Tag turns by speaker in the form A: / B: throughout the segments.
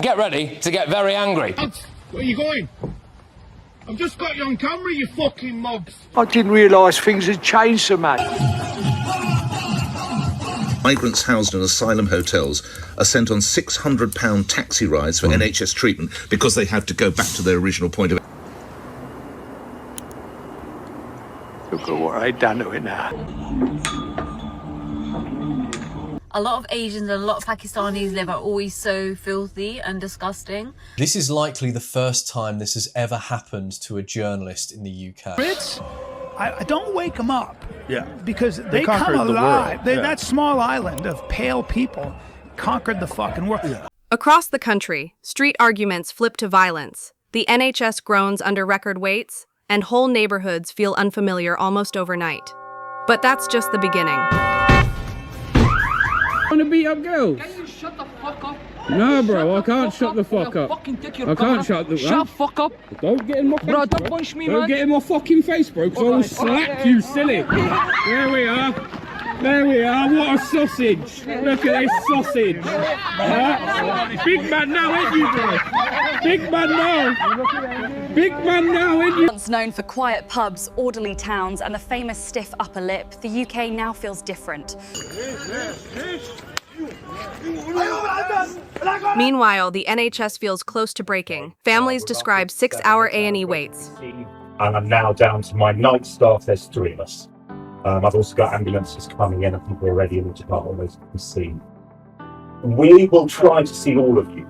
A: Get ready to get very angry.
B: Where are you going? I've just got you on camera, you fucking mugs.
C: I didn't realise things had changed so much.
D: Migrants housed in asylum hotels are sent on £600 taxi rides for NHS treatment because they have to go back to their original point of...
C: Look at what I done to it now.
E: A lot of Asians and a lot of Pakistanis live are always so filthy and disgusting.
F: This is likely the first time this has ever happened to a journalist in the UK.
G: Brits, I don't wake them up.
H: Yeah.
G: Because they come alive. That small island of pale people conquered the fucking world. Yeah.
I: Across the country, street arguments flip to violence. The NHS groans under record weights, and whole neighborhoods feel unfamiliar almost overnight. But that's just the beginning.
J: Want to beat up girls?
K: Can you shut the fuck up?
J: No, bro, I can't shut the fuck up. I can't shut the
K: Shut the fuck up.
J: Don't get in my face,
K: bro. Don't punch me, man.
J: Don't get in my fucking face, bro, because I will slap you, silly. There we are. There we are. What a sausage. Look at this sausage. Big man now, ain't you, bro? Big man now. Big man now, ain't you?
L: Once known for quiet pubs, orderly towns, and the famous stiff upper lip, the UK now feels different.
I: Meanwhile, the NHS feels close to breaking. Families describe 6-hour A&E waits.
M: And I'm now down to my night staff. There's 3 of us. I've also got ambulances coming in. I think we're already in the department of the scene. We will try to see all of you,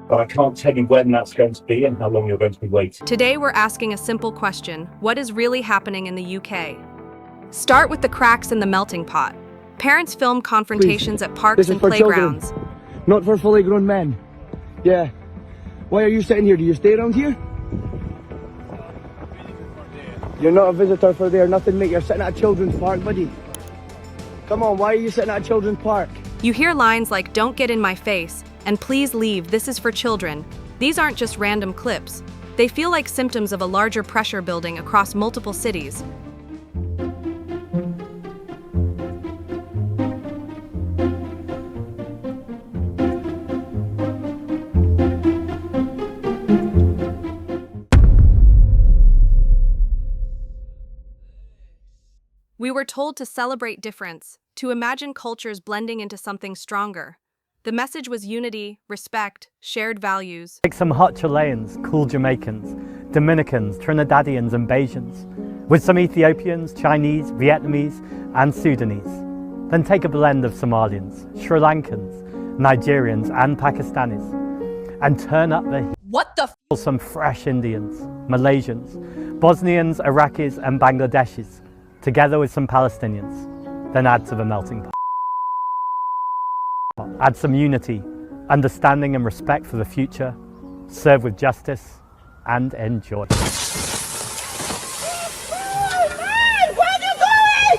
M: but I can't tell you when that's going to be and how long you're going to be waiting.
I: Today we're asking a simple question. What is really happening in the UK? Start with the cracks in the melting pot. Parents film confrontations at parks and playgrounds.
N: Children, not for fully grown men. Yeah. Why are you sitting here? Do you stay around here? You're not a visitor for there, nothing, mate. You're sitting at a children's park, buddy. Come on, why are you sitting at a children's park?
I: You hear lines like, "Don't get in my face," and "Please leave, this is for children." These aren't just random clips. They feel like symptoms of a larger pressure building across multiple cities. We were told to celebrate difference, to imagine cultures blending into something stronger. The message was unity, respect, shared values.
O: Take some hot Chileans, cool Jamaicans, Dominicans, Trinidadians and Bajans, with some Ethiopians, Chinese, Vietnamese and Sudanese. Then take a blend of Somalians, Sri Lankans, Nigerians and Pakistanis, and turn up the heat.
L: What the f?
O: Some fresh Indians, Malaysians, Bosnians, Iraqis and Bangladeshis, together with some Palestinians, then add to the melting pot. Add some unity, understanding and respect for the future, serve with justice, and enjoy.
P: Where are you going?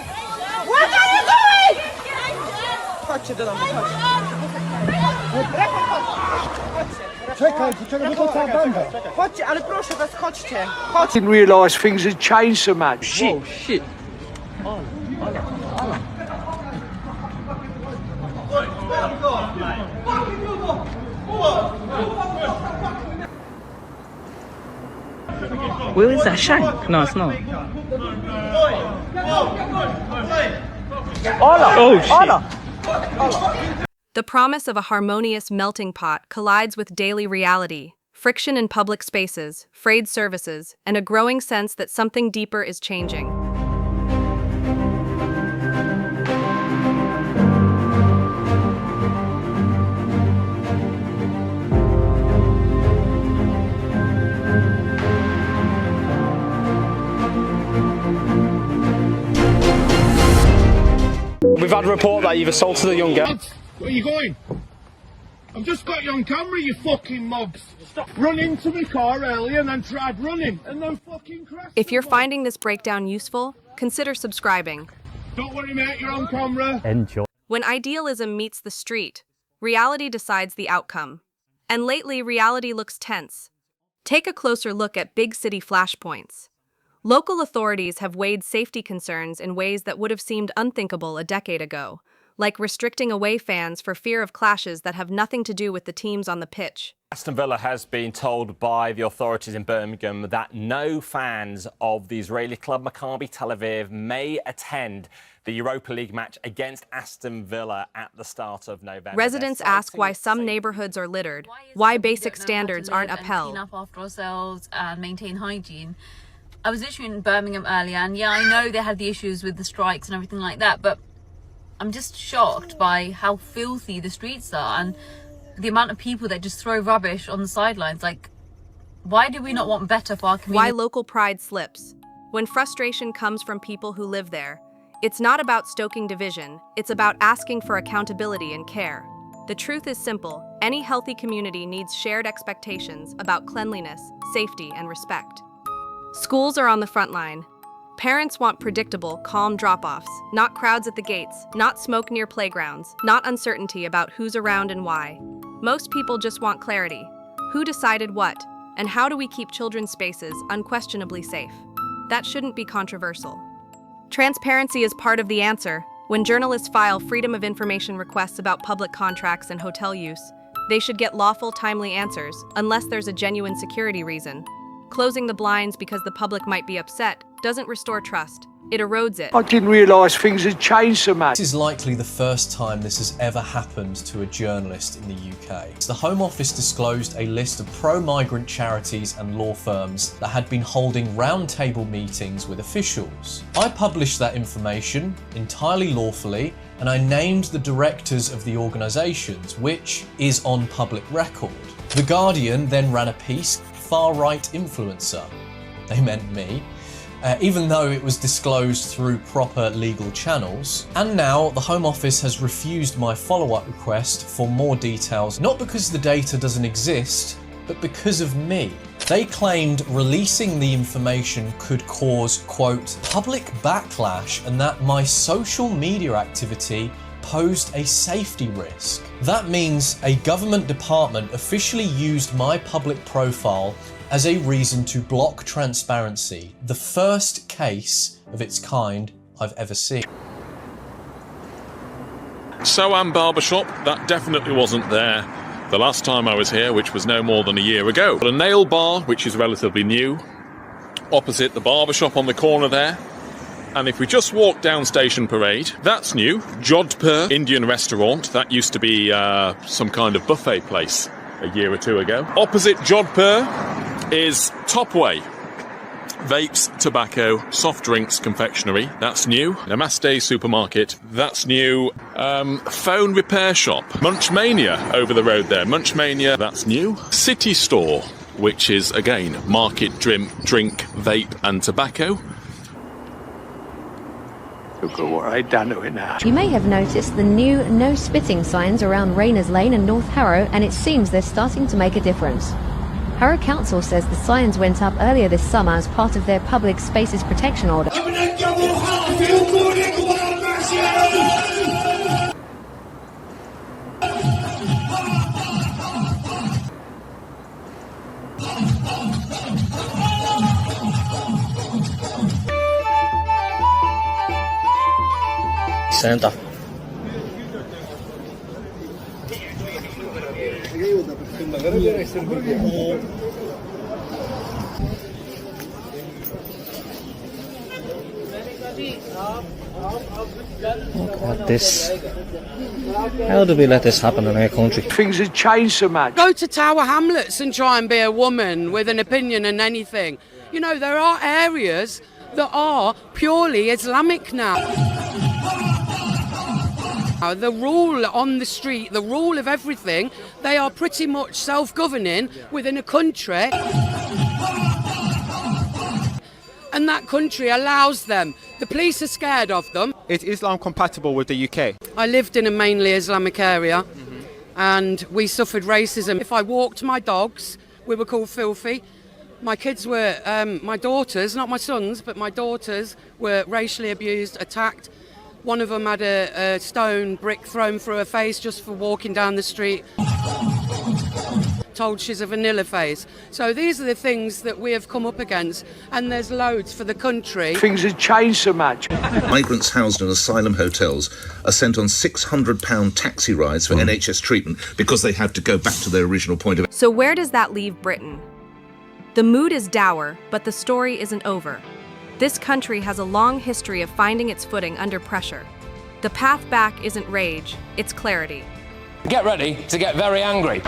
P: Where are you going?
C: Czekajcie, czekaj, bo to ta banda.
P: Chodźcie, ale proszę was, chodźcie.
C: I didn't realise things had changed so much.
P: Shit.
C: Oh, shit.
P: Where is that shank? No, it's not.
O: Oh, shit.
I: The promise of a harmonious melting pot collides with daily reality, friction in public spaces, frayed services, and a growing sense that something deeper is changing.
H: We've had a report that you've assaulted a young girl.
B: Where are you going? I've just got you on camera, you fucking mugs. Run into my car earlier and then tried running and then fucking crashed.
I: If you're finding this breakdown useful, consider subscribing.
B: Don't worry, mate, you're on camera.
O: Enjoy.
I: When idealism meets the street, reality decides the outcome. And lately, reality looks tense. Take a closer look at big city flashpoints. Local authorities have weighed safety concerns in ways that would have seemed unthinkable a decade ago. like restricting away fans for fear of clashes that have nothing to do with the teams on the pitch.
H: Aston Villa has been told by the authorities in Birmingham that no fans of the Israeli club Maccabi Tel Aviv may attend the Europa League match against Aston Villa at the start of November.
I: Residents ask why some neighborhoods are littered, why basic standards aren't upheld.
E: Clean up after ourselves and maintain hygiene. I was literally in Birmingham earlier, and yeah, I know they had the issues with the strikes and everything like that, but I'm just shocked by how filthy the streets are and the amount of people that just throw rubbish on the sidelines. Like, why do we not want better for our community?
I: Why local pride slips. When frustration comes from people who live there, it's not about stoking division, it's about asking for accountability and care. The truth is simple: any healthy community needs shared expectations about cleanliness, safety, and respect. Schools are on the front line. Parents want predictable, calm drop-offs, not crowds at the gates, not smoke near playgrounds, not uncertainty about who's around and why. Most people just want clarity. Who decided what? And how do we keep children's spaces unquestionably safe? That shouldn't be controversial. Transparency is part of the answer. When journalists file Freedom of Information requests about public contracts and hotel use, they should get lawful, timely answers, unless there's a genuine security reason. Closing the blinds because the public might be upset doesn't restore trust. It erodes it.
C: I didn't realise things had changed so much.
F: This is likely the first time this has ever happened to a journalist in the UK. The Home Office disclosed a list of pro-migrant charities and law firms that had been holding roundtable meetings with officials. I published that information entirely lawfully, and I named the directors of the organisations, which is on public record. The Guardian then ran a piece, far-right influencer. They meant me. Even though it was disclosed through proper legal channels. And now the Home Office has refused my follow-up request for more details, not because the data doesn't exist, but because of me. They claimed releasing the information could cause, quote, public backlash, and that my social media activity posed a safety risk. That means a government department officially used my public profile as a reason to block transparency, the first case of its kind I've ever seen.
Q: So Barbershop, that definitely wasn't there the last time I was here, which was no more than a year ago. But a nail bar, which is relatively new, opposite the barbershop on the corner there. And if we just walk down Station Parade, that's new. Jodhpur Indian restaurant, that used to be some kind of buffet place a year or two ago. Opposite Jodhpur is Topway. Vapes, tobacco, soft drinks, confectionery, that's new. Namaste supermarket, that's new. Phone repair shop. Munchmania over the road there. Munchmania, that's new. City store, which is, again, market, drink, vape and tobacco.
C: Look at what they've done to it now.
R: You may have noticed the new no spitting signs around Rayners Lane and North Harrow, and it seems they're starting to make a difference. Harrow Council says the signs went up earlier this summer as part of their public spaces protection order.
S: Santa. Look at this. How do we let this happen in our country?
C: Things have changed so much.
T: Go to Tower Hamlets and try and be a woman with an opinion and anything. You know, there are areas that are purely Islamic now. The rule on the street, the rule of everything, they are pretty much self-governing within a country. And that country allows them. The police are scared of them.
U: Is Islam compatible with the UK?
T: I lived in a mainly Islamic area and we suffered racism. If I walked my dogs, we were called filthy. My kids were, my daughters, not my sons, but my daughters were racially abused, attacked. One of them had a stone brick thrown through her face just for walking down the street. told she's a vanilla face. So these are the things that we have come up against, and there's loads for the country.
C: Things have changed so much.
D: Migrants housed in asylum hotels are sent on £600 taxi rides for NHS treatment because they have to go back to their original point of...
I: So where does that leave Britain? The mood is dour, but the story isn't over. This country has a long history of finding its footing under pressure. The path back isn't rage, it's clarity.
A: Get ready to get very angry.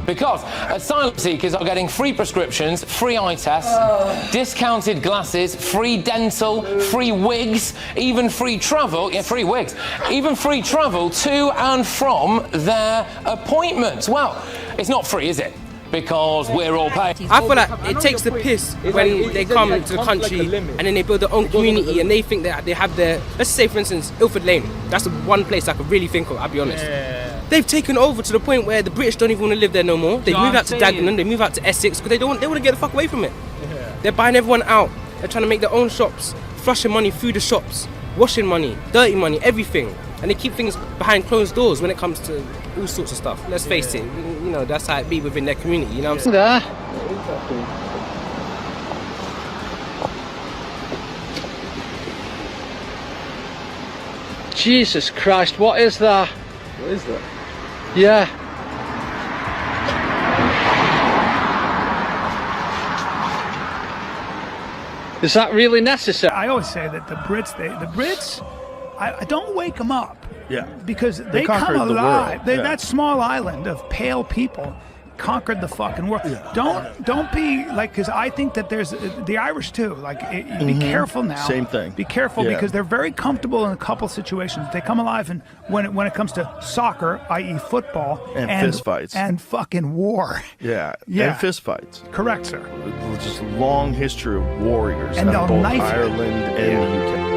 A: Because asylum seekers are getting free prescriptions, free eye tests, discounted glasses, free dental, free wigs, even free travel, free wigs, even free travel to and from their appointments. Well, it's not free, is it? Because we're all paying.
K: I feel like it takes the piss when they come to the country and then they build their own community and they think that they have their, let's say for instance, Ilford Lane. That's the one place I could really think of, I'll be honest. Yeah. They've taken over to the point where the British don't even want to live there no more. They move out to Dagenham, they move out to Essex because they want to get the fuck away from it. Yeah. They're buying everyone out. They're trying to make their own shops, flushing money through the shops, washing money, dirty money, everything. And they keep things behind closed doors when it comes to all sorts of stuff. Let's face it, you know, that's how it be within their community, you know what I'm saying?
C: Jesus Christ, what is that?
B: What is that?
C: Yeah. Is that really necessary?
G: I always say that the Brits, I don't wake them up.
B: Yeah.
G: Because they come
B: conquered the
G: alive.
B: world. Yeah.
G: That small island of pale people conquered the fucking world. Yeah. Don't be like, because I think that there's the Irish too. Like, be careful now.
B: Same thing.
G: Be careful because they're very comfortable in a couple situations. They come alive, and when it comes to soccer, i.e., football,
B: and fist fights
G: and fucking war.
B: Yeah.
G: Yeah.
B: And fist fights.
G: Correct, sir.
B: Just long history of warriors
G: and
B: in both
G: knife
B: Ireland and the UK.